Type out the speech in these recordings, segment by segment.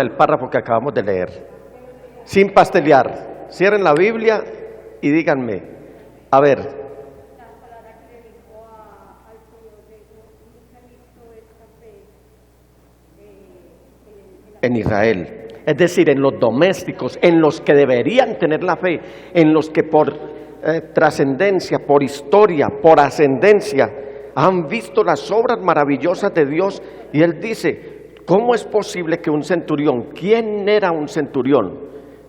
el párrafo que acabamos de leer, sin pastelear. Cierren la Biblia y díganme, a ver, en Israel, es decir, en los domésticos, en los que deberían tener la fe, en los que por trascendencia, por historia, por ascendencia, han visto las obras maravillosas de Dios. Y él dice, ¿cómo es posible que un centurión? ¿Quién era un centurión?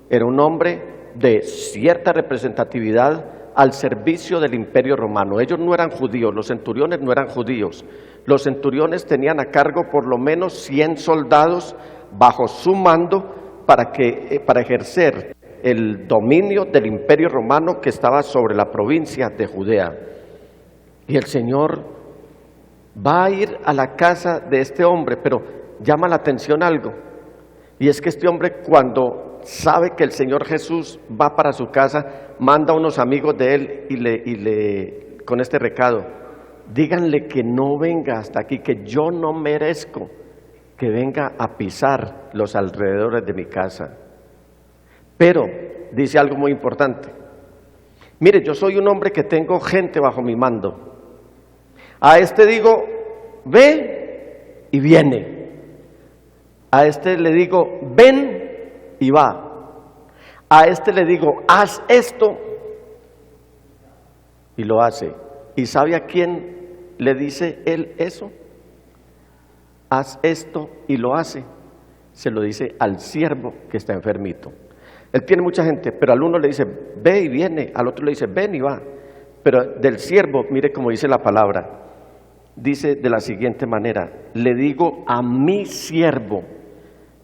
Era un hombre de cierta representatividad al servicio del Imperio Romano. Ellos no eran judíos, los centuriones no eran judíos. Los centuriones tenían a cargo por lo menos 100 soldados bajo su mando para ejercer el dominio del Imperio Romano que estaba sobre la provincia de Judea. Y el Señor va a ir a la casa de este hombre, pero llama la atención algo, y es que este hombre, cuando sabe que el Señor Jesús va para su casa, manda a unos amigos de él y con este recado: díganle que no venga hasta aquí, que yo no merezco que venga a pisar los alrededores de mi casa. Pero dice algo muy importante: mire, yo soy un hombre que tengo gente bajo mi mando. A este digo, ve y viene. A este le digo, ven y va. A este le digo, haz esto y lo hace. ¿Y sabe a quién le dice él eso? Haz esto y lo hace. Se lo dice al siervo que está enfermito. Él tiene mucha gente, pero al uno le dice, ve y viene. Al otro le dice, ven y va. Pero del siervo, mire cómo dice la palabra. Dice de la siguiente manera: le digo a mi siervo.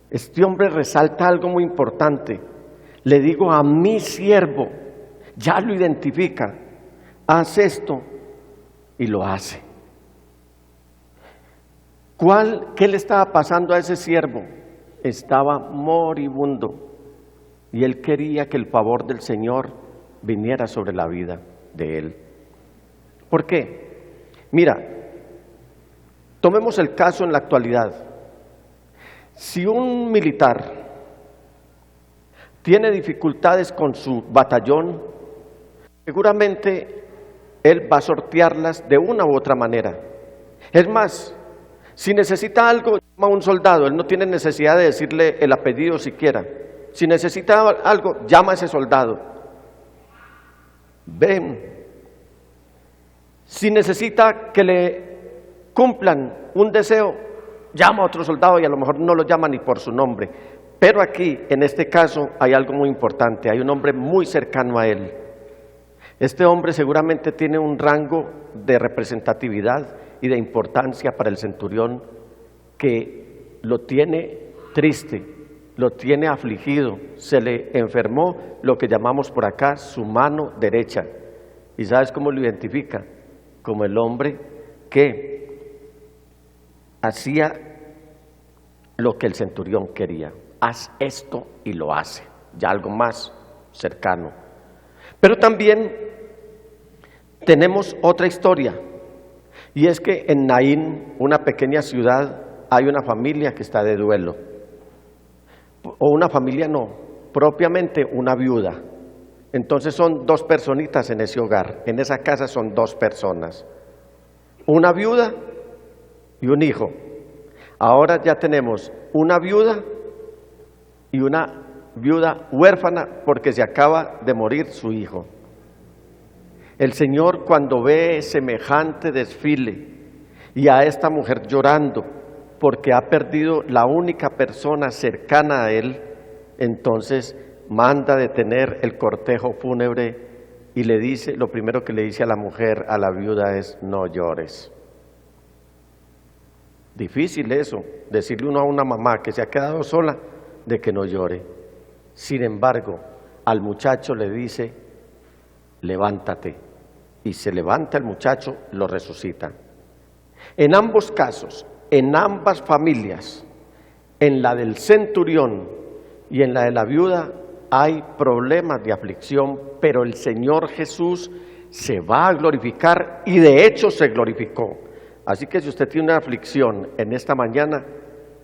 Este hombre resalta algo muy importante. Le digo a mi siervo. Ya lo identifica. Haz esto y lo hace. ¿Qué le estaba pasando a ese siervo? Estaba moribundo y él quería que el favor del Señor viniera sobre la vida de él. ¿Por qué? Mira, tomemos el caso en la actualidad. Si un militar tiene dificultades con su batallón, seguramente él va a sortearlas de una u otra manera. Es más, si necesita algo, llama a un soldado. Él no tiene necesidad de decirle el apellido siquiera. Si necesita algo, llama a ese soldado. Ven. Si necesita que le cumplan un deseo, llama a otro soldado, y a lo mejor no lo llama ni por su nombre. Pero aquí, en este caso, hay algo muy importante. Hay un hombre muy cercano a él. Este hombre seguramente tiene un rango de representatividad y de importancia para el centurión, que lo tiene triste, lo tiene afligido, se le enfermó lo que llamamos por acá su mano derecha. ¿Y sabes cómo lo identifica? Como el hombre que hacía lo que el centurión quería. Haz esto y lo hace. Ya algo más cercano. Pero también tenemos otra historia. Y es que en Naín, una pequeña ciudad, hay una familia que está de duelo. O una familia no, propiamente una viuda. Entonces son dos personitas en ese hogar. En esa casa son dos personas. Una viuda y un hijo. Ahora ya tenemos una viuda y una viuda huérfana porque se acaba de morir su hijo. El Señor, cuando ve semejante desfile y a esta mujer llorando porque ha perdido la única persona cercana a él, entonces manda detener el cortejo fúnebre y le dice, lo primero que le dice a la mujer, a la viuda, es: no llores. Difícil eso, decirle uno a una mamá que se ha quedado sola de que no llore. Sin embargo, al muchacho le dice: levántate. Y se levanta el muchacho, lo resucita. En ambos casos, en ambas familias, en la del centurión y en la de la viuda, hay problemas de aflicción, pero el Señor Jesús se va a glorificar y de hecho se glorificó. Así que si usted tiene una aflicción en esta mañana,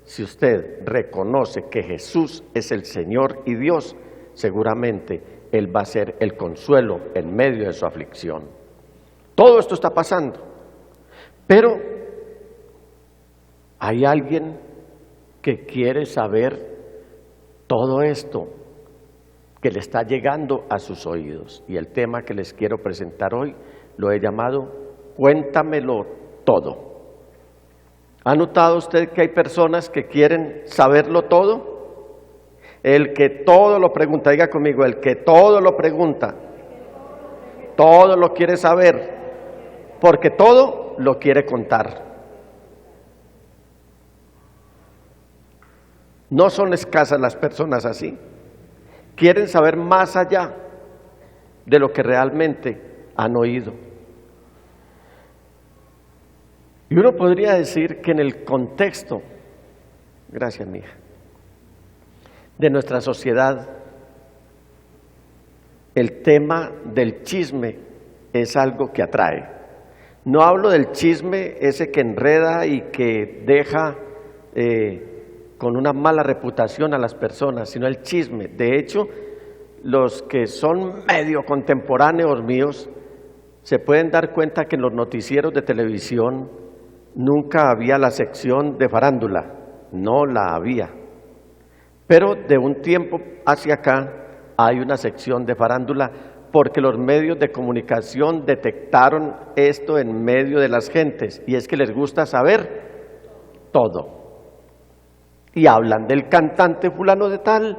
Si usted reconoce que Jesús es el Señor y Dios, seguramente Él va a ser el consuelo en medio de su aflicción. Todo esto está pasando, pero hay alguien que quiere saber todo esto que le está llegando a sus oídos. Y el tema que les quiero presentar hoy lo he llamado Cuéntamelo todo. ¿Ha notado usted que hay personas que quieren saberlo todo? El que todo lo pregunta, diga conmigo, el que todo lo pregunta, todo lo quiere saber, porque todo lo quiere contar. No son escasas las personas así. Quieren saber más allá de lo que realmente han oído. Y uno podría decir que en el contexto, gracias mija, de nuestra sociedad, el tema del chisme es algo que atrae. No hablo del chisme ese que enreda y que deja con una mala reputación a las personas, sino el chisme. De hecho, los que son medio contemporáneos míos se pueden dar cuenta que en los noticieros de televisión nunca había la sección de farándula, no la había. Pero de un tiempo hacia acá hay una sección de farándula porque los medios de comunicación detectaron esto en medio de las gentes, y es que les gusta saber todo. Y hablan del cantante fulano de tal,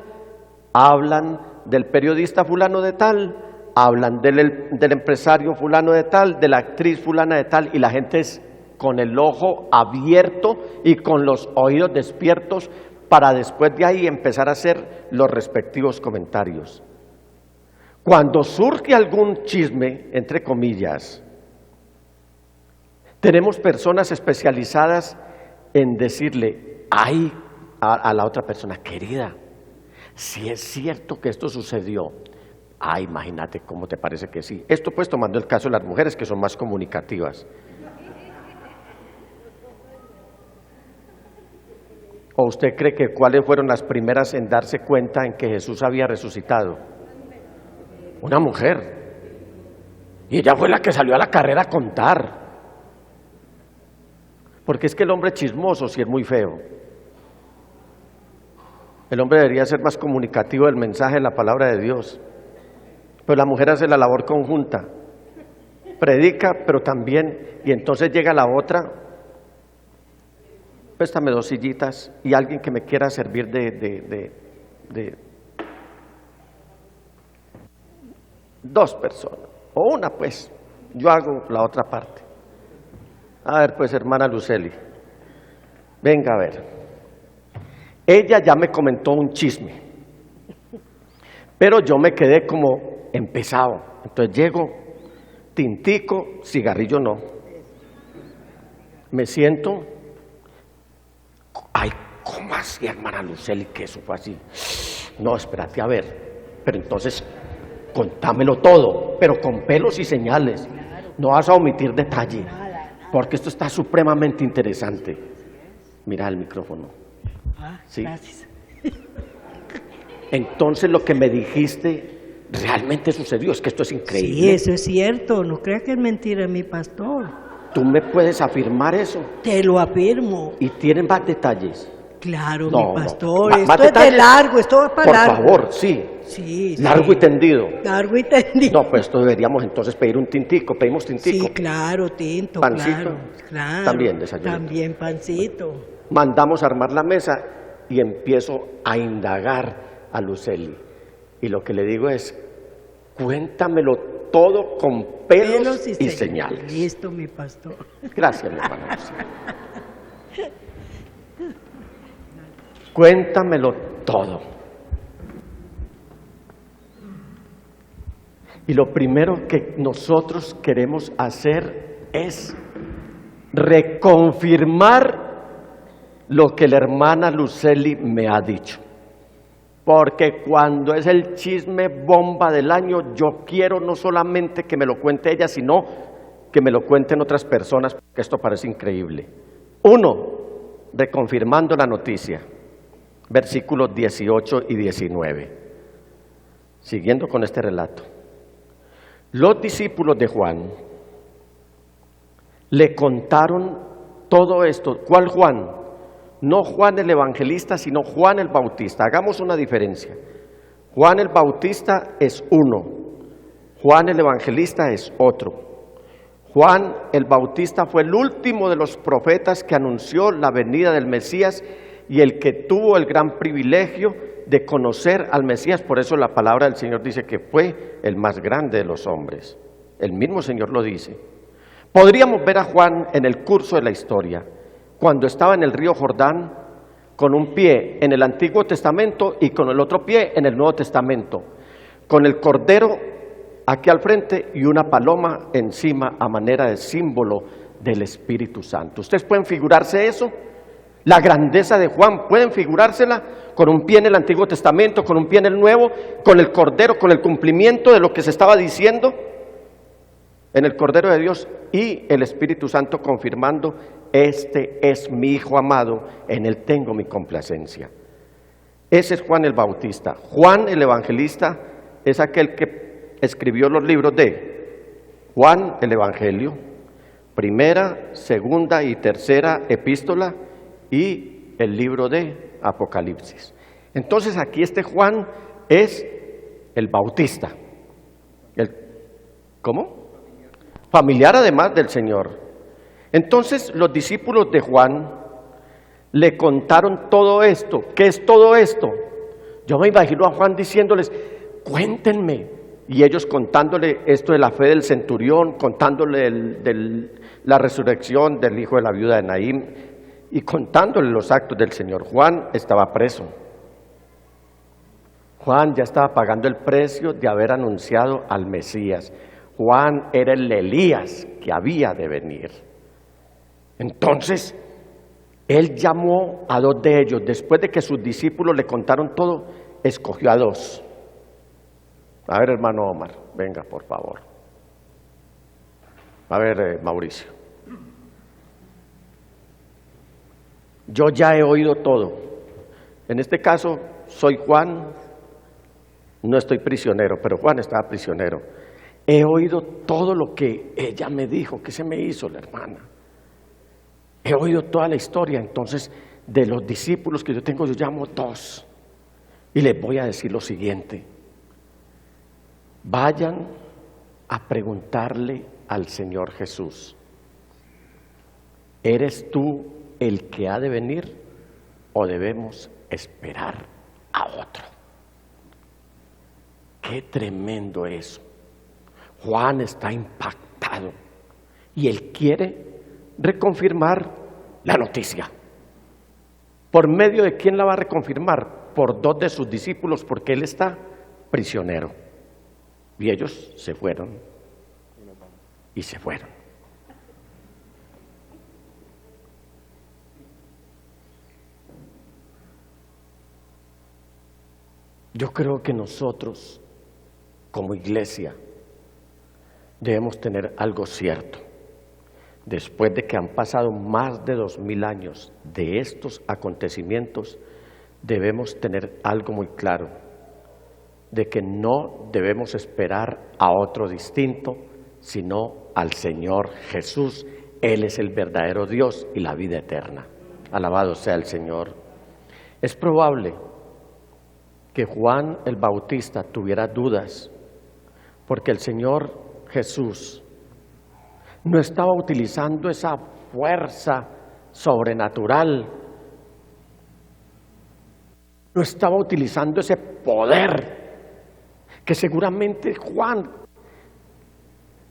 hablan del periodista fulano de tal, hablan del empresario fulano de tal, de la actriz fulana de tal, y la gente es con el ojo abierto y con los oídos despiertos para después de ahí empezar a hacer los respectivos comentarios. Cuando surge algún chisme, entre comillas, tenemos personas especializadas en decirle, ay, a la otra persona, querida, si es cierto que esto sucedió, imagínate cómo te parece que sí. Esto pues tomando el caso de las mujeres, que son más comunicativas. ¿O usted cree que cuáles fueron las primeras en darse cuenta en que Jesús había resucitado? Una mujer. Y ella fue la que salió a la carrera a contar. Porque es que el hombre chismoso sí es muy feo. El hombre debería ser más comunicativo del mensaje de la palabra de Dios. Pero la mujer hace la labor conjunta. Predica, pero también, y entonces llega la otra, préstame 2 sillitas y alguien que me quiera servir de 2 personas, o una pues, yo hago la otra parte. A ver pues, hermana Luceli, venga a ver. Ella ya me comentó un chisme, pero yo me quedé como empezado. Entonces llego, tintico, cigarrillo no. Me siento, ay, ¿cómo así, hermana Luceli, que eso fue así? No, espérate a ver, pero entonces contámelo todo, pero con pelos y señales. No vas a omitir detalle, porque esto está supremamente interesante. Mira el micrófono. Sí. Gracias. Entonces lo que me dijiste realmente sucedió, es que esto es increíble. Sí, eso es cierto, no crea que es mentira, mi pastor. ¿Tú me puedes afirmar eso? Te lo afirmo. ¿Y tienen más detalles? Claro, No, mi pastor, no. esto es de largo, esto va para Por largo. favor, sí. Sí, Largo sí. y tendido. Largo y tendido. No, pues esto deberíamos entonces pedir un tintico, pedimos tintico. Sí, claro, tinto, Pancito, claro. también desayuno. También pancito. Mandamos a armar la mesa y empiezo a indagar a Luceli. Y lo que le digo es, cuéntamelo todo con pelos y señales. Listo, mi pastor. Gracias, mi hermana Luceli. Cuéntamelo todo. Y lo primero que nosotros queremos hacer es reconfirmar lo que la hermana Luceli me ha dicho. Porque cuando es el chisme bomba del año, yo quiero no solamente que me lo cuente ella, sino que me lo cuenten otras personas, porque esto parece increíble. 1, reconfirmando la noticia, versículos 18 y 19, siguiendo con este relato. Los discípulos de Juan le contaron todo esto. ¿Cuál Juan? No Juan el Evangelista, sino Juan el Bautista. Hagamos una diferencia. Juan el Bautista es uno, Juan el Evangelista es otro. Juan el Bautista fue el último de los profetas que anunció la venida del Mesías y el que tuvo el gran privilegio de conocer al Mesías. Por eso la palabra del Señor dice que fue el más grande de los hombres. El mismo Señor lo dice. Podríamos ver a Juan en el curso de la historia, cuando estaba en el río Jordán, con un pie en el Antiguo Testamento y con el otro pie en el Nuevo Testamento, con el Cordero aquí al frente y una paloma encima a manera de símbolo del Espíritu Santo. ¿Ustedes pueden figurarse eso? La grandeza de Juan, ¿pueden figurársela? Con un pie en el Antiguo Testamento, con un pie en el Nuevo, con el Cordero, con el cumplimiento de lo que se estaba diciendo en el Cordero de Dios y el Espíritu Santo confirmando: este es mi Hijo amado, en él tengo mi complacencia. Ese es Juan el Bautista. Juan el Evangelista es aquel que escribió los libros de Juan el Evangelio, primera, segunda y tercera epístola y el libro de Apocalipsis. Entonces aquí este Juan es el Bautista. ¿Cómo? Familiar además del Señor. Entonces los discípulos de Juan le contaron todo esto. ¿Qué es todo esto? Yo me imagino a Juan diciéndoles: cuéntenme. Y ellos contándole esto de la fe del centurión, contándole la resurrección del hijo de la viuda de Naín y contándole los actos del Señor. Juan estaba preso. Juan ya estaba pagando el precio de haber anunciado al Mesías. Juan era el Elías que había de venir. Entonces, él llamó a dos de ellos. Después de que sus discípulos le contaron todo, escogió a dos. A ver, hermano Omar, venga, por favor. A ver, Mauricio. Yo ya he oído todo. En este caso, soy Juan, no estoy prisionero, pero Juan estaba prisionero. He oído todo lo que ella me dijo, que se me hizo la hermana. He oído toda la historia. Entonces, de los discípulos que yo tengo, yo llamo dos. Y les voy a decir lo siguiente: vayan a preguntarle al Señor Jesús: ¿eres tú el que ha de venir o debemos esperar a otro? Qué tremendo eso. Juan está impactado y él quiere reconfirmar la noticia. ¿Por medio de quién la va a reconfirmar? Por dos de sus discípulos, porque él está prisionero. Y ellos se fueron. Y se fueron. Yo creo que nosotros, como iglesia, debemos tener algo cierto. Después de que han pasado más de 2000 años de estos acontecimientos, debemos tener algo muy claro, de que no debemos esperar a otro distinto, sino al Señor Jesús. Él es el verdadero Dios y la vida eterna. Alabado sea el Señor. Es probable que Juan el Bautista tuviera dudas, porque el Señor Jesús no estaba utilizando esa fuerza sobrenatural, no estaba utilizando ese poder que seguramente Juan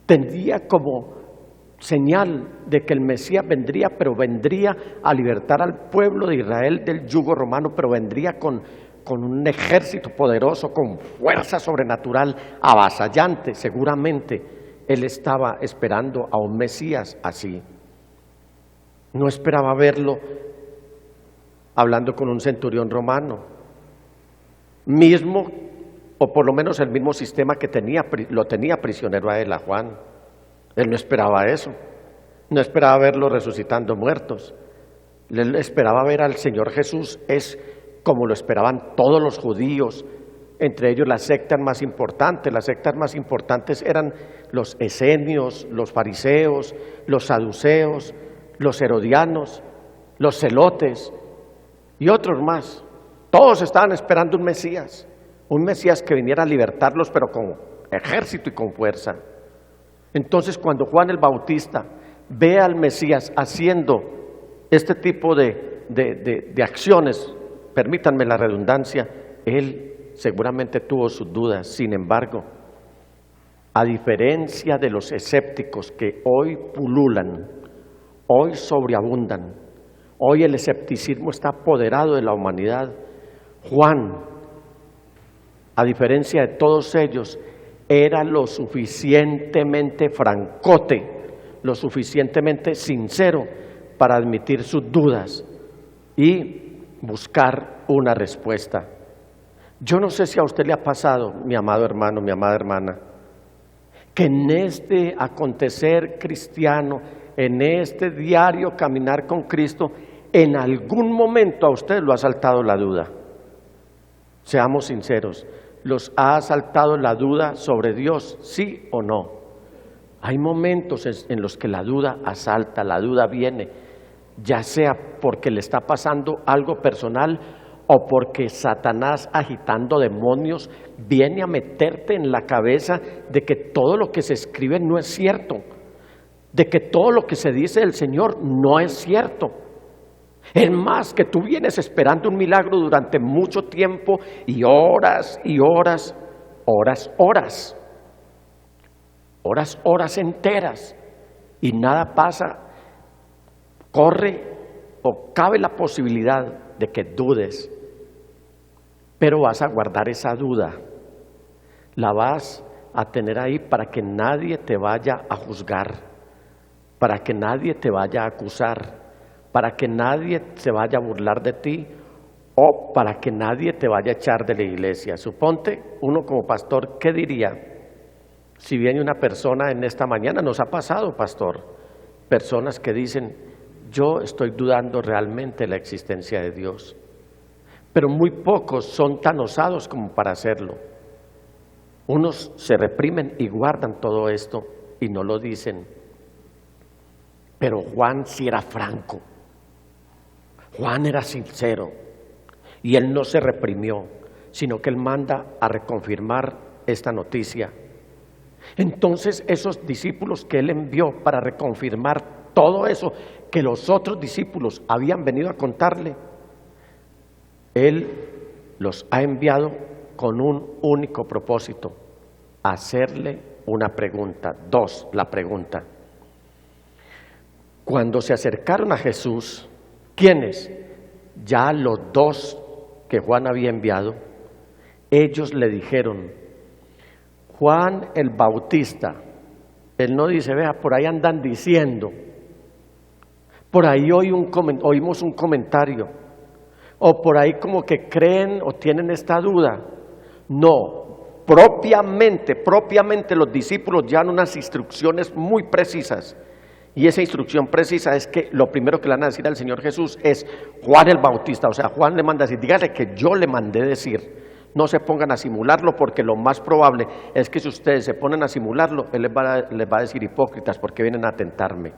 tendría como señal de que el Mesías vendría, pero vendría a libertar al pueblo de Israel del yugo romano, pero vendría con un ejército poderoso, con fuerza sobrenatural, avasallante. Seguramente él estaba esperando a un Mesías así. No esperaba verlo hablando con un centurión romano, mismo, o por lo menos el mismo sistema que lo tenía prisionero a él, a Juan. Él no esperaba eso. No esperaba verlo resucitando muertos. Él esperaba ver al Señor Jesús, es como lo esperaban todos los judíos, entre ellos las sectas más importantes. Las sectas más importantes eran los esenios, los fariseos, los saduceos, los herodianos, los celotes y otros más. Todos estaban esperando un Mesías que viniera a libertarlos, pero con ejército y con fuerza. Entonces, cuando Juan el Bautista ve al Mesías haciendo este tipo de acciones, permítanme la redundancia, él seguramente tuvo sus dudas. Sin embargo, a diferencia de los escépticos que hoy pululan, hoy sobreabundan, hoy el escepticismo está apoderado de la humanidad, Juan, a diferencia de todos ellos, era lo suficientemente francote, lo suficientemente sincero para admitir sus dudas y buscar una respuesta. Yo no sé si a usted le ha pasado, mi amado hermano, mi amada hermana, que en este acontecer cristiano, en este diario caminar con Cristo, en algún momento a usted lo ha asaltado la duda. Seamos sinceros, ¿los ha asaltado la duda sobre Dios, sí o no? Hay momentos en los que la duda asalta, la duda viene, ya sea porque le está pasando algo personal o porque Satanás, agitando demonios, viene a meterte en la cabeza de que todo lo que se escribe no es cierto, de que todo lo que se dice del Señor no es cierto. Es más, que tú vienes esperando un milagro durante mucho tiempo y horas enteras, y nada pasa. Corre o cabe la posibilidad de que dudes, pero vas a guardar esa duda, la vas a tener ahí para que nadie te vaya a juzgar, para que nadie te vaya a acusar, para que nadie se vaya a burlar de ti o para que nadie te vaya a echar de la iglesia. Suponte, uno como pastor, ¿qué diría si viene una persona en esta mañana? Nos ha pasado, pastor, personas que dicen: yo estoy dudando realmente de la existencia de Dios, pero muy pocos son tan osados como para hacerlo. Unos se reprimen y guardan todo esto y no lo dicen. Pero Juan sí era franco, Juan era sincero y él no se reprimió, sino que él manda a reconfirmar esta noticia. Entonces esos discípulos que él envió para reconfirmar todo eso que los otros discípulos habían venido a contarle, él los ha enviado con un único propósito: hacerle una pregunta. La pregunta. Cuando se acercaron a Jesús, ¿quiénes? Ya los dos que Juan había enviado, ellos le dijeron: Juan el Bautista. Él no dice: vea, por ahí andan diciendo, por ahí oímos un comentario, o por ahí como que creen o tienen esta duda. No, propiamente los discípulos dan unas instrucciones muy precisas. Y esa instrucción precisa es que lo primero que le van a decir al Señor Jesús es: Juan el Bautista. O sea, Juan le manda a decir: dígale que yo le mandé decir. No se pongan a simularlo, porque lo más probable es que si ustedes se ponen a simularlo, Él les va a decir: hipócritas, porque vienen a tentarme.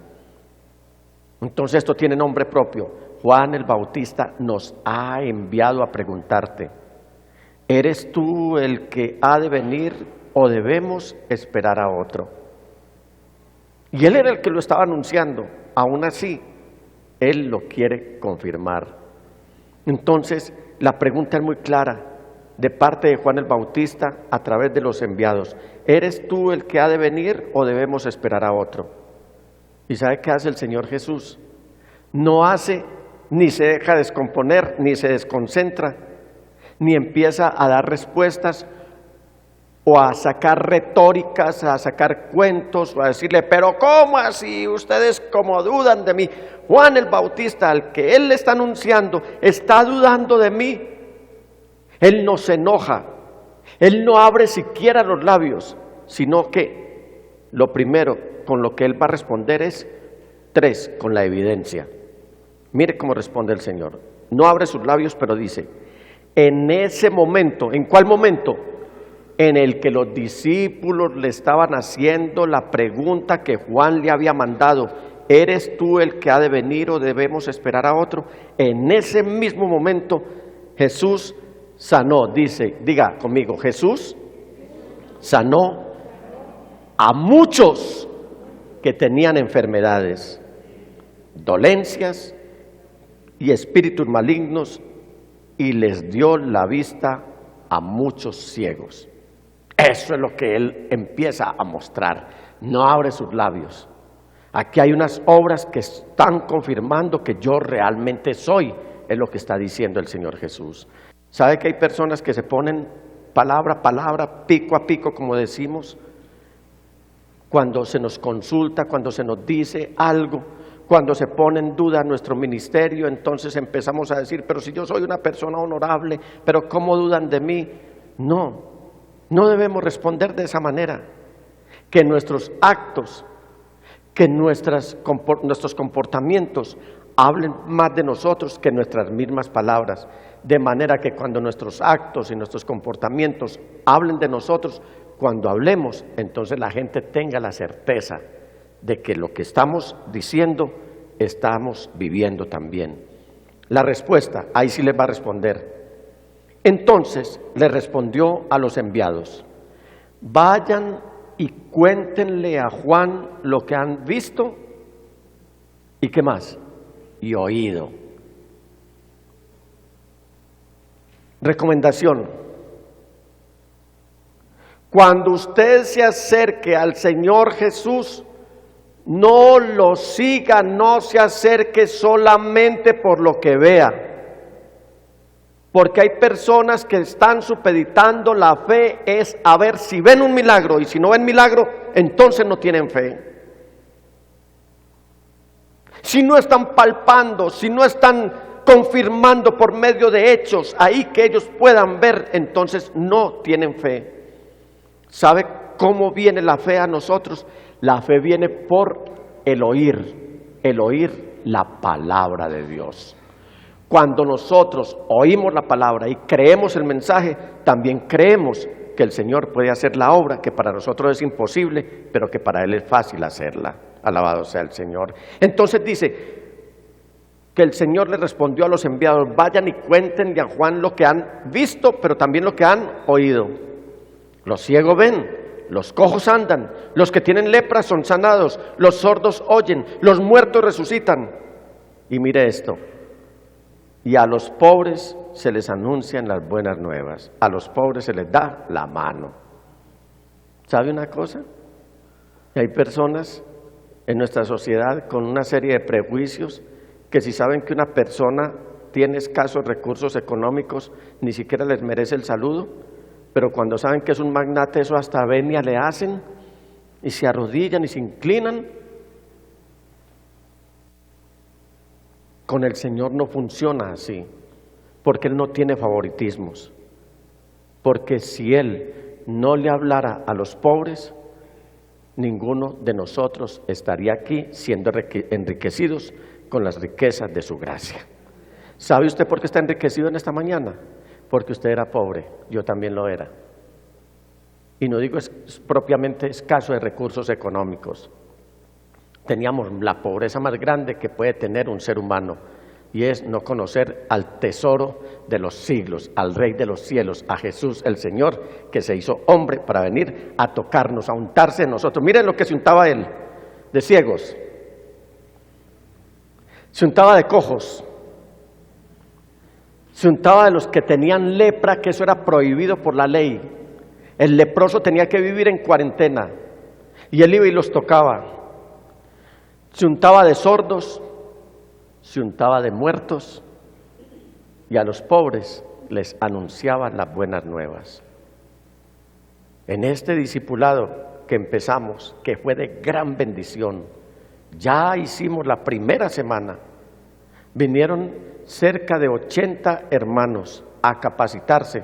Entonces esto tiene nombre propio. Juan el Bautista nos ha enviado a preguntarte: ¿eres tú el que ha de venir o debemos esperar a otro? Y él era el que lo estaba anunciando. Aún así, él lo quiere confirmar. Entonces, la pregunta es muy clara de parte de Juan el Bautista a través de los enviados: ¿eres tú el que ha de venir o debemos esperar a otro? ¿Y sabe qué hace el Señor Jesús? No hace, ni se deja descomponer, ni se desconcentra, ni empieza a dar respuestas o a sacar retóricas, a sacar cuentos, o a decirle: pero ¿cómo así? Ustedes como dudan de mí. Juan el Bautista, al que él le está anunciando, está dudando de mí. Él no se enoja, él no abre siquiera los labios, sino que lo primero con lo que él va a responder es con la evidencia. Mire cómo responde el Señor. No abre sus labios, pero dice, en ese momento, ¿en cuál momento? En el que los discípulos le estaban haciendo la pregunta que Juan le había mandado, ¿eres tú el que ha de venir o debemos esperar a otro? En ese mismo momento Jesús sanó, diga conmigo, Jesús sanó a muchos que tenían enfermedades, dolencias y espíritus malignos, y les dio la vista a muchos ciegos. Eso es lo que Él empieza a mostrar. No abre sus labios. Aquí hay unas obras que están confirmando que yo realmente soy, es lo que está diciendo el Señor Jesús. ¿Sabe que hay personas que se ponen palabra a palabra, pico a pico, como decimos? Cuando se nos consulta, cuando se nos dice algo, cuando se pone en duda nuestro ministerio, entonces empezamos a decir, pero si yo soy una persona honorable, pero ¿cómo dudan de mí? No debemos responder de esa manera. Que nuestros actos, que nuestros comportamientos hablen más de nosotros que nuestras mismas palabras, de manera que cuando nuestros actos y nuestros comportamientos hablen de nosotros, cuando hablemos, entonces la gente tenga la certeza de que lo que estamos diciendo, estamos viviendo también. La respuesta, ahí sí les va a responder. Entonces le respondió a los enviados, vayan y cuéntenle a Juan lo que han visto y ¿qué más? Y oído. Recomendación: cuando usted se acerque al Señor Jesús, no lo siga, no se acerque solamente por lo que vea. Porque hay personas que están supeditando la fe es a ver si ven un milagro, y si no ven milagro, entonces no tienen fe. Si no están palpando, si no están confirmando por medio de hechos ahí que ellos puedan ver, entonces no tienen fe. ¿Sabe cómo viene la fe a nosotros? La fe viene por el oír la palabra de Dios. Cuando nosotros oímos la palabra y creemos el mensaje, también creemos que el Señor puede hacer la obra que para nosotros es imposible, pero que para Él es fácil hacerla. Alabado sea el Señor. Entonces dice que el Señor le respondió a los enviados, vayan y cuéntenle a Juan lo que han visto, pero también lo que han oído. Los ciegos ven, los cojos andan, los que tienen lepra son sanados, los sordos oyen, los muertos resucitan. Y mire esto, y a los pobres se les anuncian las buenas nuevas, a los pobres se les da la mano. ¿Sabe una cosa? Hay personas en nuestra sociedad con una serie de prejuicios que si saben que una persona tiene escasos recursos económicos, ni siquiera les merece el saludo, pero cuando saben que es un magnate, eso hasta venia le hacen, y se arrodillan y se inclinan. Con el Señor no funciona así, porque Él no tiene favoritismos. Porque si Él no le hablara a los pobres, ninguno de nosotros estaría aquí siendo enriquecidos con las riquezas de su gracia. ¿Sabe usted por qué está enriquecido en esta mañana? Porque usted era pobre, yo también lo era. Y no digo es propiamente escaso de recursos económicos. Teníamos la pobreza más grande que puede tener un ser humano, y es no conocer al tesoro de los siglos, al Rey de los cielos, a Jesús el Señor, que se hizo hombre para venir a tocarnos, a untarse en nosotros. Miren lo que se untaba Él, de ciegos, se untaba de cojos, se untaba de los que tenían lepra, que eso era prohibido por la ley. El leproso tenía que vivir en cuarentena, y Él iba y los tocaba. Se untaba de sordos, se untaba de muertos, y a los pobres les anunciaba las buenas nuevas. En este discipulado que empezamos, que fue de gran bendición, ya hicimos la primera semana, vinieron cerca de 80 hermanos a capacitarse,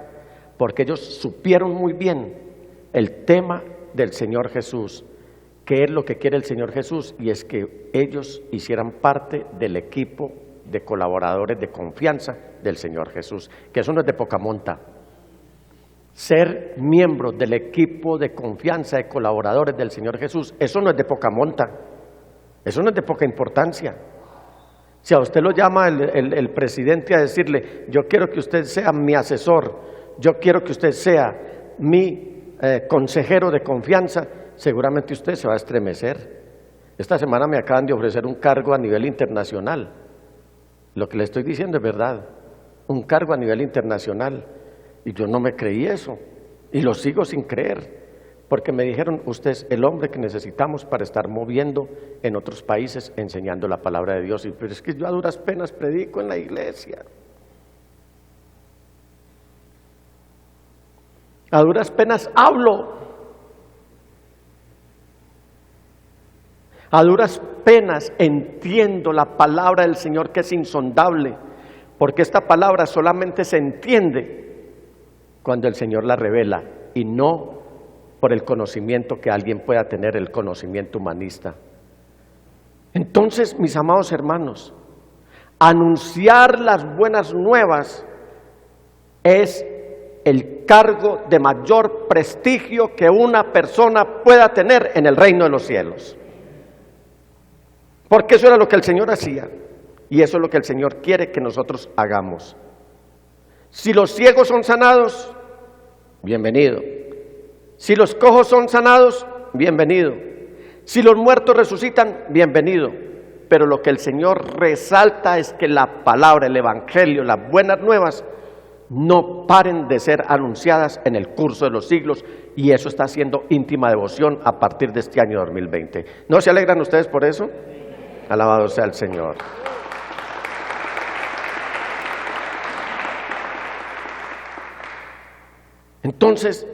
porque ellos supieron muy bien el tema del Señor Jesús. ¿Qué es lo que quiere el Señor Jesús? Y es que ellos hicieran parte del equipo de colaboradores de confianza del Señor Jesús, que eso no es de poca monta. Ser miembro del equipo de confianza de colaboradores del Señor Jesús, eso no es de poca monta, eso no es de poca importancia. Si a usted lo llama el presidente a decirle, yo quiero que usted sea mi asesor, yo quiero que usted sea mi consejero de confianza, seguramente usted se va a estremecer. Esta semana me acaban de ofrecer un cargo a nivel internacional. Lo que le estoy diciendo es verdad, un cargo a nivel internacional. Y yo no me creí eso, y lo sigo sin creer, porque me dijeron, usted es el hombre que necesitamos para estar moviendo en otros países enseñando la palabra de Dios. Pero es que yo a duras penas predico en la iglesia. A duras penas hablo. A duras penas entiendo la palabra del Señor, que es insondable, porque esta palabra solamente se entiende cuando el Señor la revela, y no por el conocimiento que alguien pueda tener, el conocimiento humanista. Entonces, mis amados hermanos, anunciar las buenas nuevas es el cargo de mayor prestigio que una persona pueda tener en el reino de los cielos. Porque eso era lo que el Señor hacía, y eso es lo que el Señor quiere que nosotros hagamos. Si los ciegos son sanados, bienvenido. Si los cojos son sanados, bienvenido. Si los muertos resucitan, bienvenido. Pero lo que el Señor resalta es que la palabra, el evangelio, las buenas nuevas, no paren de ser anunciadas en el curso de los siglos, y eso está haciendo íntima devoción a partir de este año 2020. ¿No se alegran ustedes por eso? Alabado sea el Señor. Entonces,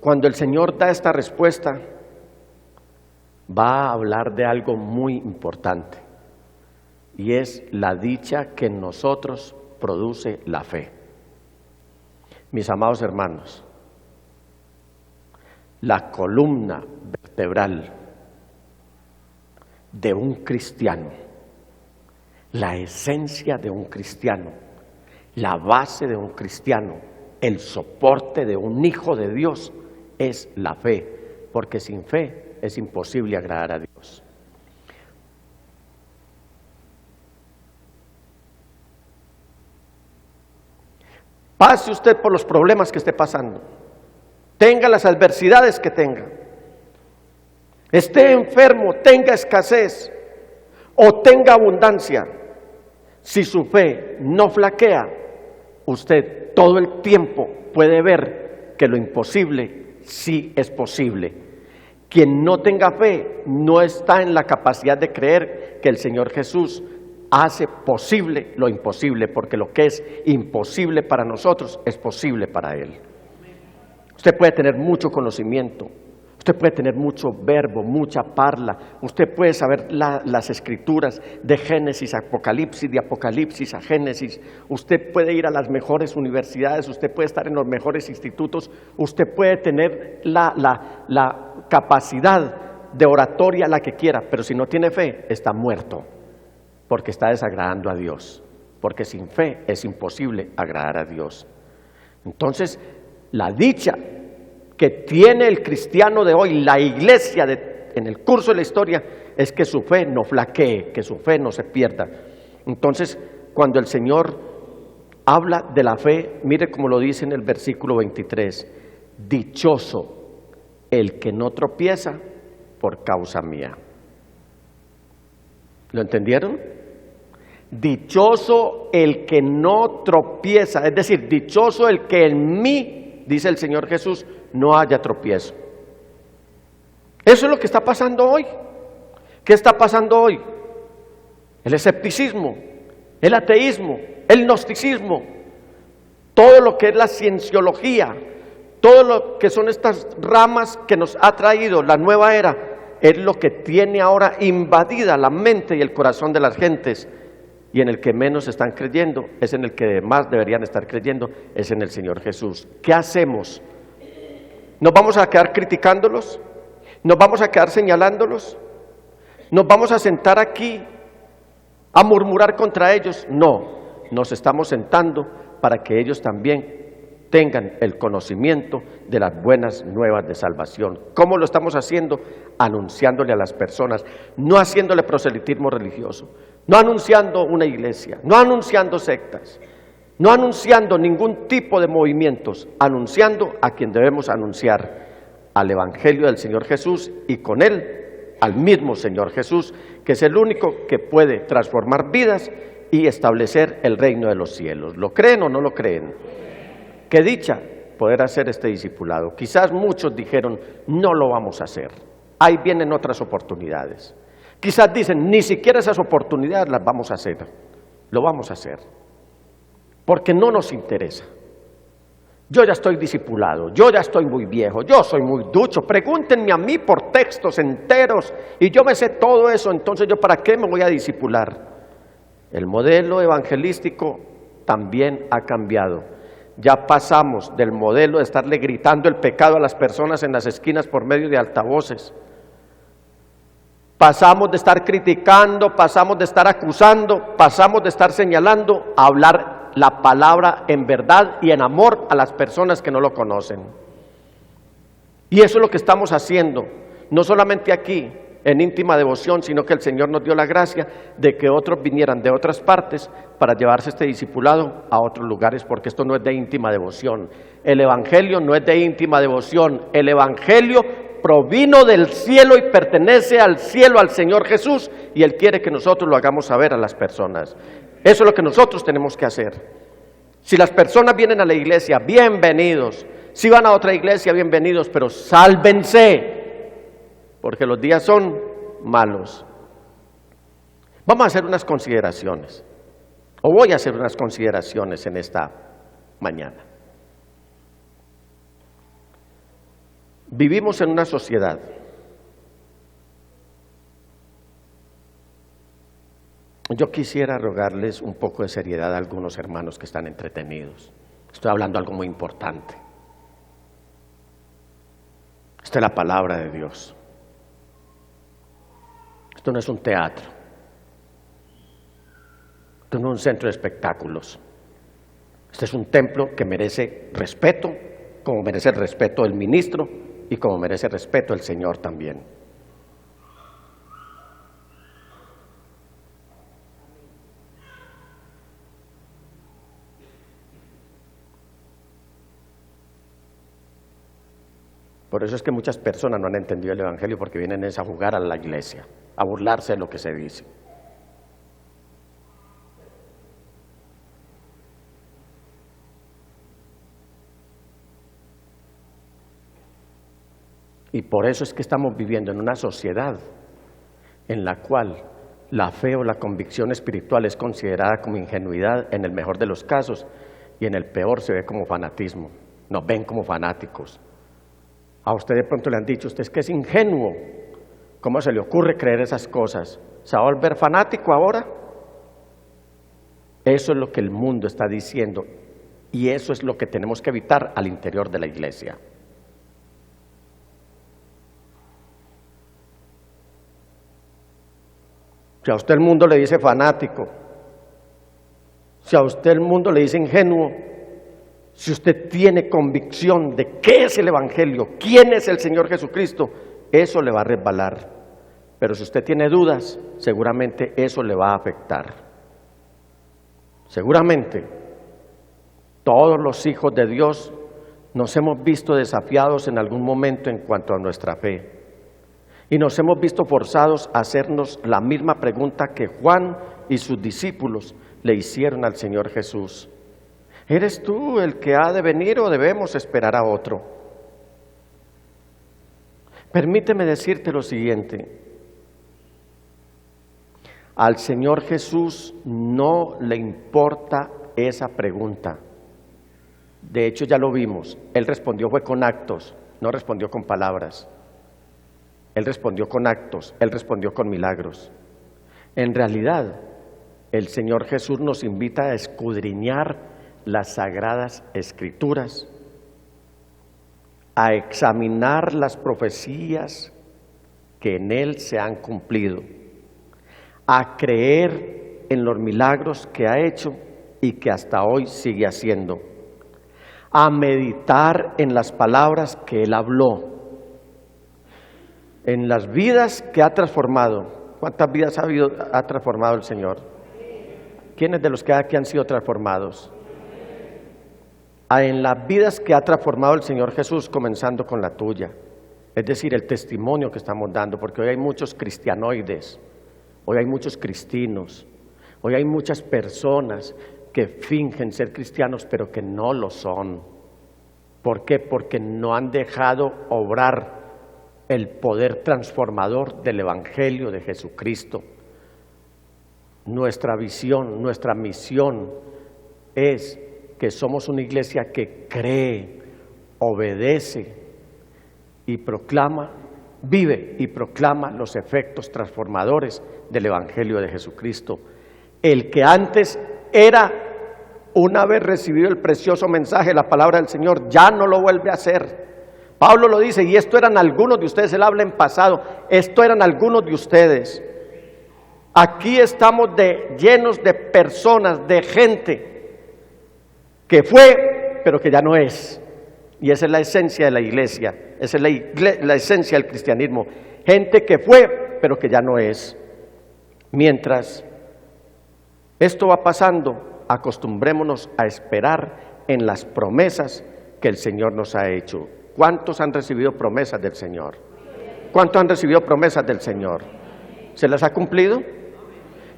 cuando el Señor da esta respuesta, va a hablar de algo muy importante, y es la dicha que en nosotros produce la fe. Mis amados hermanos, la columna vertebral de un cristiano, la esencia de un cristiano, la base de un cristiano, el soporte de un hijo de Dios es la fe, porque sin fe es imposible agradar a Dios. Pase usted por los problemas que esté pasando, tenga las adversidades que tenga, esté enfermo, tenga escasez o tenga abundancia, si su fe no flaquea, usted todo el tiempo puede ver que lo imposible sí es posible. Quien no tenga fe no está en la capacidad de creer que el Señor Jesús hace posible lo imposible, porque lo que es imposible para nosotros es posible para Él. Usted puede tener mucho conocimiento, usted puede tener mucho verbo, mucha parla, usted puede saber las escrituras de Génesis a Apocalipsis, de Apocalipsis a Génesis, usted puede ir a las mejores universidades, usted puede estar en los mejores institutos, usted puede tener la capacidad de oratoria, la que quiera, pero si no tiene fe, está muerto, porque está desagradando a Dios, porque sin fe es imposible agradar a Dios. Entonces, la dicha que tiene el cristiano de hoy, la iglesia en el curso de la historia, es que su fe no flaquee, que su fe no se pierda. Entonces, cuando el Señor habla de la fe, mire cómo lo dice en el versículo 23, dichoso el que no tropieza por causa mía. ¿Lo entendieron? Dichoso el que no tropieza, es decir, dichoso el que en mí, dice el Señor Jesús, no haya tropiezo. Eso es lo que está pasando hoy. ¿Qué está pasando hoy? El escepticismo, el ateísmo, el gnosticismo, todo lo que es la cienciología, todo lo que son estas ramas que nos ha traído la nueva era, es lo que tiene ahora invadida la mente y el corazón de las gentes, y en el que menos están creyendo es en el que más deberían estar creyendo, es en el Señor Jesús. ¿Qué hacemos? ¿Nos vamos a quedar criticándolos? ¿Nos vamos a quedar señalándolos? ¿Nos vamos a sentar aquí a murmurar contra ellos. No, nos estamos sentando para que ellos también tengan el conocimiento de las buenas nuevas de salvación. ¿Cómo lo estamos haciendo? Anunciándole a las personas, no haciéndole proselitismo religioso, no anunciando una iglesia, no anunciando sectas, no anunciando ningún tipo de movimientos, anunciando a quien debemos anunciar, al Evangelio del Señor Jesús, y con él al mismo Señor Jesús, que es el único que puede transformar vidas y establecer el reino de los cielos. ¿Lo creen o no lo creen? Qué dicha poder hacer este discipulado. Quizás muchos dijeron, no lo vamos a hacer, ahí vienen otras oportunidades. Quizás dicen, ni siquiera esas oportunidades las vamos a hacer. Lo vamos a hacer, porque no nos interesa. Yo ya estoy discipulado, yo ya estoy muy viejo, yo soy muy ducho, pregúntenme a mí por textos enteros y yo me sé todo eso, entonces yo ¿para qué me voy a discipular? El modelo evangelístico también ha cambiado. Ya pasamos del modelo de estarle gritando el pecado a las personas en las esquinas por medio de altavoces. Pasamos de estar criticando, pasamos de estar acusando, pasamos de estar señalando a hablar la palabra en verdad y en amor a las personas que no lo conocen. Y eso es lo que estamos haciendo, no solamente aquí en íntima devoción, sino que el Señor nos dio la gracia de que otros vinieran de otras partes para llevarse este discipulado a otros lugares, porque esto no es de íntima devoción. El Evangelio no es de íntima devoción, el Evangelio provino del cielo y pertenece al cielo, al Señor Jesús, y Él quiere que nosotros lo hagamos saber a las personas. Eso es lo que nosotros tenemos que hacer. Si las personas vienen a la iglesia, bienvenidos. Si van a otra iglesia, bienvenidos, pero sálvense, porque los días son malos. Vamos a hacer unas consideraciones, o voy a hacer unas consideraciones en esta mañana. Vivimos en una sociedad Yo quisiera rogarles un poco de seriedad a algunos hermanos que están entretenidos. Estoy hablando de algo muy importante. Esta es la palabra de Dios. Esto no es un teatro. Esto no es un centro de espectáculos. Este es un templo que merece respeto, como merece el respeto del ministro y como merece el respeto del Señor también. Por eso es que muchas personas no han entendido el Evangelio, porque vienen a jugar a la iglesia, a burlarse de lo que se dice. Y por eso es que estamos viviendo en una sociedad en la cual la fe o la convicción espiritual es considerada como ingenuidad en el mejor de los casos, y en el peor se ve como fanatismo. Nos ven como fanáticos. A usted de pronto le han dicho, usted es que es ingenuo, ¿cómo se le ocurre creer esas cosas? ¿Se va a volver fanático ahora? Eso es lo que el mundo está diciendo, y eso es lo que tenemos que evitar al interior de la iglesia. Si a usted el mundo le dice fanático, si a usted el mundo le dice ingenuo, si usted tiene convicción de qué es el Evangelio, quién es el Señor Jesucristo, eso le va a resbalar. Pero si usted tiene dudas, seguramente eso le va a afectar. Seguramente todos los hijos de Dios nos hemos visto desafiados en algún momento en cuanto a nuestra fe. Y nos hemos visto forzados a hacernos la misma pregunta que Juan y sus discípulos le hicieron al Señor Jesús. ¿Eres tú el que ha de venir o debemos esperar a otro? Permíteme decirte lo siguiente. Al Señor Jesús no le importa esa pregunta. De hecho, ya lo vimos. Él respondió fue con actos, no respondió con palabras. Él respondió con actos, Él respondió con milagros. En realidad, el Señor Jesús nos invita a escudriñar las Sagradas Escrituras, a examinar las profecías que en Él se han cumplido, a creer en los milagros que ha hecho y que hasta hoy sigue haciendo. A meditar en las palabras que Él habló, en las vidas que ha transformado. ¿Cuántas vidas ha transformado el Señor? ¿Quiénes de los que aquí han sido transformados? En las vidas que ha transformado el Señor Jesús, comenzando con la tuya. Es decir, el testimonio que estamos dando, porque hoy hay muchos cristianoides, hoy hay muchos cristinos, hoy hay muchas personas que fingen ser cristianos, pero que no lo son. ¿Por qué? Porque no han dejado obrar el poder transformador del Evangelio de Jesucristo. Nuestra visión, nuestra misión es que somos una iglesia que cree, obedece y proclama, vive y proclama los efectos transformadores del Evangelio de Jesucristo. El que antes era, una vez recibido el precioso mensaje, la palabra del Señor, ya no lo vuelve a hacer. Pablo lo dice, y esto eran algunos de ustedes, él habla en pasado, esto eran algunos de ustedes. Aquí estamos llenos de personas, de gente que fue, pero que ya no es. Y esa es la esencia de la iglesia, esa es la esencia del cristianismo. Gente que fue, pero que ya no es. Mientras esto va pasando, acostumbrémonos a esperar en las promesas que el Señor nos ha hecho. ¿Cuántos han recibido promesas del Señor? ¿Cuántos han recibido promesas del Señor? ¿Se las ha cumplido?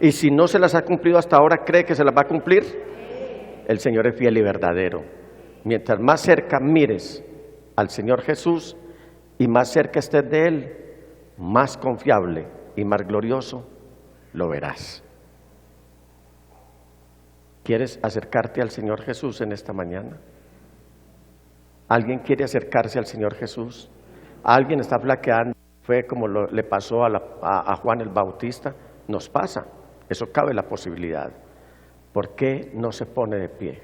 Y si no se las ha cumplido hasta ahora, ¿cree que se las va a cumplir? El Señor es fiel y verdadero. Mientras más cerca mires al Señor Jesús y más cerca estés de Él, más confiable y más glorioso lo verás. ¿Quieres acercarte al Señor Jesús en esta mañana? ¿Alguien quiere acercarse al Señor Jesús? ¿Alguien está flaqueando? Fue como le pasó a Juan el Bautista. Nos pasa, eso cabe la posibilidad. ¿Por qué no se pone de pie?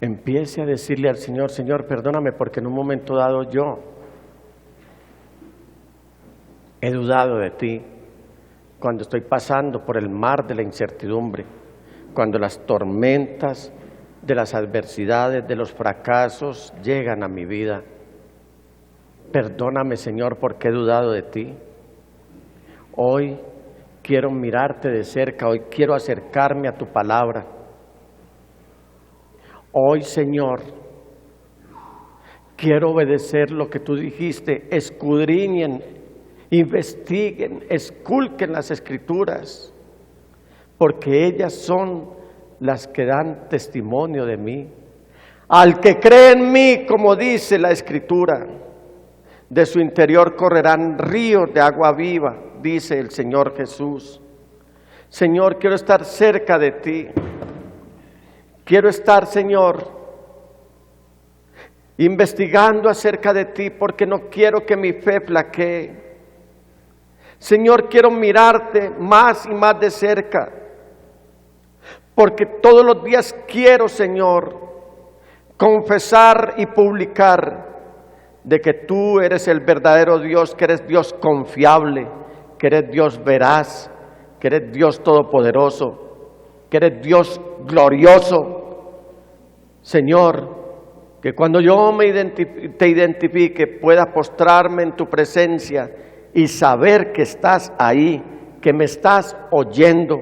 Empiece a decirle al Señor, Señor, perdóname porque en un momento dado yo he dudado de ti. Cuando estoy pasando por el mar de la incertidumbre, cuando las tormentas de las adversidades, de los fracasos llegan a mi vida. Perdóname, Señor, porque he dudado de ti. Hoy quiero mirarte de cerca, hoy quiero acercarme a tu palabra. Hoy, Señor, quiero obedecer lo que tú dijiste, escudriñen, investiguen, esculquen las Escrituras, porque ellas son las que dan testimonio de mí. Al que cree en mí, como dice la Escritura, de su interior correrán ríos de agua viva, dice el Señor Jesús. Señor, quiero estar cerca de ti. Quiero estar, Señor, investigando acerca de ti, porque no quiero que mi fe flaquee. Señor, quiero mirarte más y más de cerca, porque todos los días quiero, Señor, confesar y publicar de que tú eres el verdadero Dios, que eres Dios confiable, que eres Dios veraz, que eres Dios todopoderoso, que eres Dios glorioso. Señor, que cuando yo te identifique pueda postrarme en tu presencia y saber que estás ahí, que me estás oyendo,